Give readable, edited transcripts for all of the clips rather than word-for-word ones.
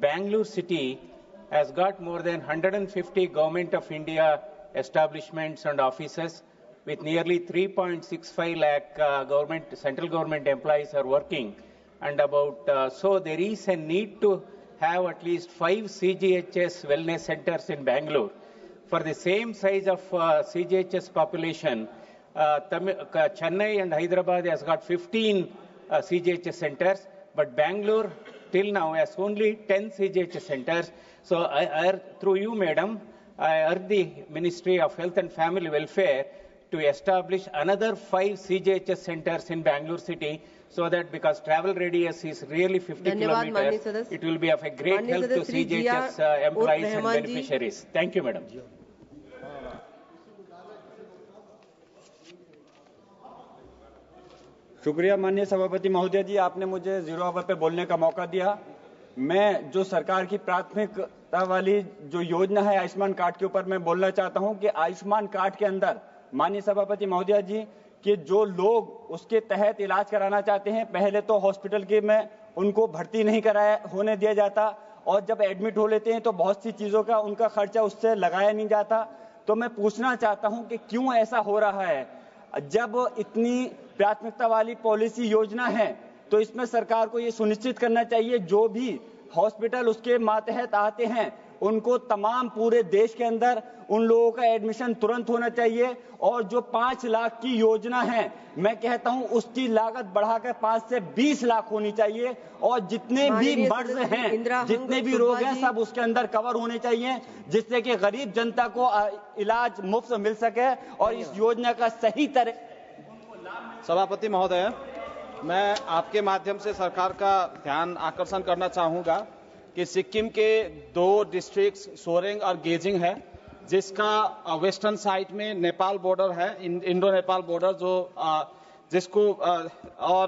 Bangalore city has got more than 150 Government of India establishments and offices, with nearly 3.65 lakh central government employees are working, and so there is a need to have at least 5 CGHS wellness centers in Bangalore. For the same size of CGHS population, Chennai and Hyderabad has got 15 CGHS centers, but Bangalore till now has only 10 CGHS centers. So through you, Madam, I urge the Ministry of Health and Family Welfare to establish another 5 CGHS centers in Bangalore city, so that because travel radius is really 50 kilometers, it will be of a great help to CGHS employees and beneficiaries. Thank you, Madam. शुक्रिया माननीय सभापति महोदय जी, आपने मुझे zero hour पे बोलने का मौका दिया। मैं जो सरकार की प्राथमिकता वाली जो योजना है आयुष्मान कार्ड के ऊपर मैं बोलना चाहता हूं कि आयुष्मान कार्ड के अंदर माननीय सभापति महोदय जी कि जो लोग उसके तहत इलाज कराना चाहते हैं, पहले तो हॉस्पिटल के में उनको भर्ती नहीं कराया होने दिया जाता, और जब एडमिट हो लेते हैं तो बहुत सी चीजों का उनका खर्चा उससे लगाया नहीं जाता। तो मैं पूछना चाहता हूं कि क्यों ऐसा हो रहा है? जब इतनी प्राथमिकता वाली पॉलिसी योजना है तो इसमें सरकार को ये सुनिश्चित करना चाहिए जो भी हॉस्पिटल उसके मातहत आते हैं उनको तमाम पूरे देश के अंदर उन लोगों का एडमिशन तुरंत होना चाहिए, और जो 5 लाख की योजना है मैं कहता हूं उसकी लागत बढ़ाकर 5 से 20 लाख होनी चाहिए, और जितने भी मर्ज हैं, जितने भी रोग हैं, सब उसके अंदर कवर होने चाहिए, जिससे कि गरीब जनता को इलाज मुफ्त मिल सके और इस योजना का सही तरह। सभापति महोदय, मैं आपके माध्यम से सरकार का ध्यान आकर्षण करना चाहूंगा कि सिक्किम के 2 डिस्ट्रिक्ट्स सोरेंग और गेजिंग है, जिसका वेस्टर्न साइड में नेपाल बॉर्डर है, इंडो नेपाल बॉर्डर, जिसको और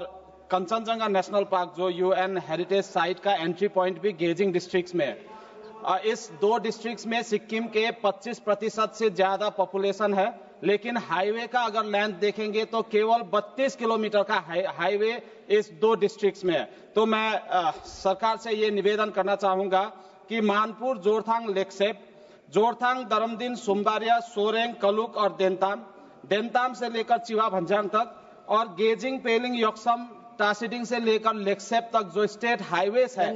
कंचनजंगा नेशनल पार्क जो यूएन हेरिटेज साइट का एंट्री पॉइंट भी गेजिंग डिस्ट्रिक्ट्स में है। इस 2 डिस्ट्रिक्ट्स में सिक्किम के 25% से ज्यादा पॉपुलेशन है, लेकिन हाईवे का अगर लेंथ देखेंगे तो केवल 32 किलोमीटर का हाईवे इस 2 डिस्ट्रिक्ट्स में है। तो मैं सरकार से ये निवेदन करना चाहूंगा कि मानपुर, जोरथांग, लेकसेप, जोरथांग, दरमदीन, सुम्बारिया, सोरेंग, कलुक और देनताम से लेकर चिवा भंजांग तक, और गेजिंग, पेलिंग, योक्सम, टासिडिंग से लेकर लेकसेप तक जो स्टेट हाईवे है,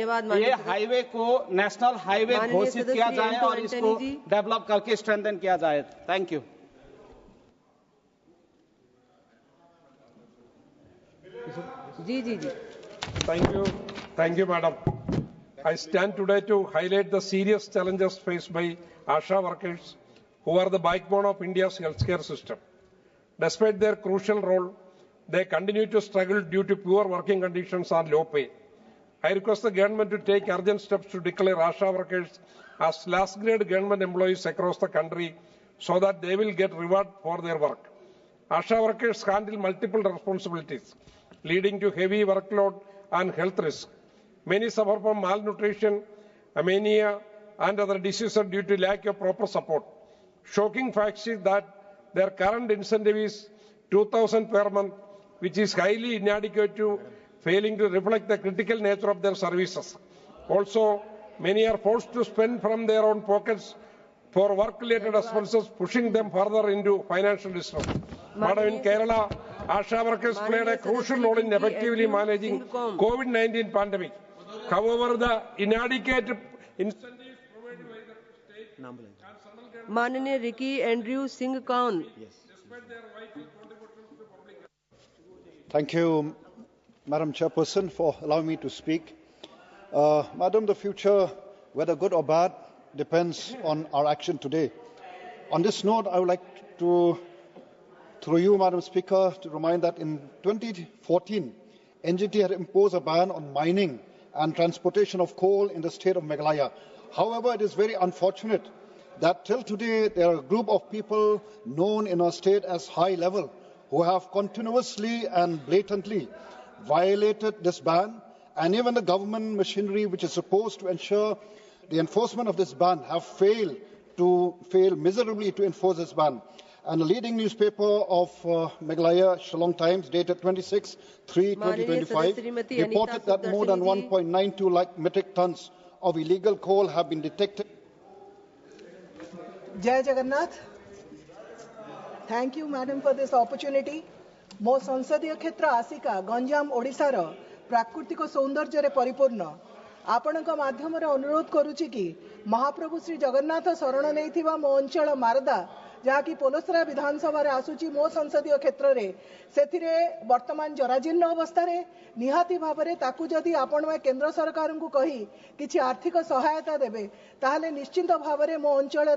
ये हाईवे को नेशनल हाईवे घोषित किया जाए और इसको डेवलप करके स्ट्रेंथन किया जाए। Thank you. जी। Thank you, madam. I stand today to highlight the serious challenges faced by ASHA workers, who are the backbone of India's healthcare system. Despite their crucial role, they continue to struggle due to poor working conditions and low pay. I request the government to take urgent steps to declare ASHA workers as last-grade government employees across the country, so that they will get reward for their work. ASHA workers handle multiple responsibilities, leading to heavy workload and health risk. Many suffer from malnutrition, anemia, and other diseases due to lack of proper support. Shocking fact is that their current incentive is 2,000 per month, which is highly inadequate to failing to reflect the critical nature of their services. Also, many are forced to spend from their own pockets for work-related expenses, pushing them further into financial distress. Madam, in Kerala, ASHA workers played a crucial role in effectively managing COVID-19 pandemic. However, the inadequate incentives provided by the state and central government, माननीय Ricky Andrew Singh कौन। despite their vital contributions to public health. Thank you, Madam Chairperson, for allowing me to speak. Madam, the future, whether good or bad, depends on our action today. On this note, I would like to, through you, Madam Speaker, to remind that in 2014, NGT had imposed a ban on mining and transportation of coal in the state of Meghalaya. However, it is very unfortunate that till today there are a group of people known in our state as high level who have continuously and blatantly violated this ban, and even the government machinery which is supposed to ensure the enforcement of this ban have failed miserably to enforce this ban. And the leading newspaper of Meghalaya, Shillong Times, dated 26/3/2025, reported that more than 1.92 lakh metric tons of illegal coal have been detected. Jai Jagannath. Thank you, madam, for this opportunity. मो संसदीय क्षेत्र आसिका गंजाम ओडिशार प्राकृतिक सौंदर्य परिपूर्ण आपणक माध्यम अनुरोध करुच्ची कि महाप्रभु श्री जगन्नाथ शरण नहीं मो अंचल मारदा जहाँकि पोलसरा विधानसभा आसूची मो संसदीय क्षेत्र रे से वर्तमान जराजीर्ण अवस्था निहाती भाव में ताकू जदि आपण में केंद्र सरकार को कही किसी आर्थिक सहायता देबे ताहले निश्चिंत भाव में मो अंचल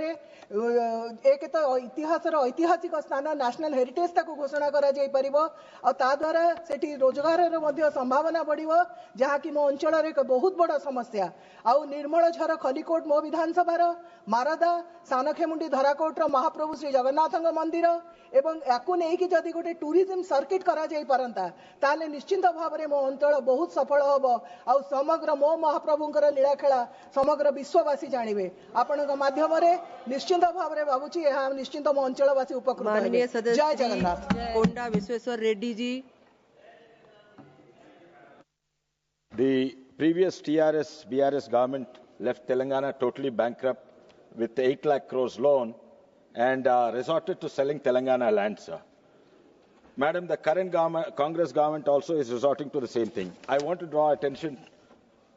एक तो इतिहास ऐतिहासिक स्थान नेशनल हेरिटेज ताकू घोषणा करा जाई परिबो और ता द्वारा सेठी रोजगार रो संभावना बढ़िबो जहाँ कि मो अंचल एक बहुत बड़ समस्या आउ निर्मल झर खलिकोट मो विधानसभा मारदा सानखेमुंडी धराकोट महाप्रभु श्री जगन्नाथ मंदिर एवं याकू नहीं जदि गोटे टूरिज्म सर्किट करा जाई परंता ताले निश्चिंत भाव में मो अंचल बहुत सफल हम आ समग्र मो महाप्रभुंकर लीलाखेला समग्र विश्ववासी जानिबे आपणक माध्यम निश्चिंत भाव में भावुची यह निश्चिंत मो अंचलवासी उपकृत माननीय हेबे। सदस्य जय जगन्नाथ। कोंडा Vishweshwar Reddy ji. The previous TRS-BRS government left Telangana totally bankrupt with 8 lakh crores loan and resorted to selling Telangana land, sir. Madam, the current government, Congress government also is resorting to the same thing. I want to draw attention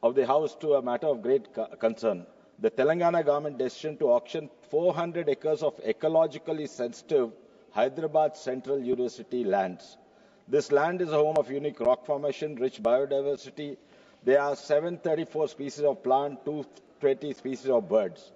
of the House to a matter of great concern. The Telangana government decision to auction 400 acres of ecologically sensitive Hyderabad Central University lands. This land is a home of unique rock formation, rich biodiversity. There are 734 species of plant, 220 species of birds.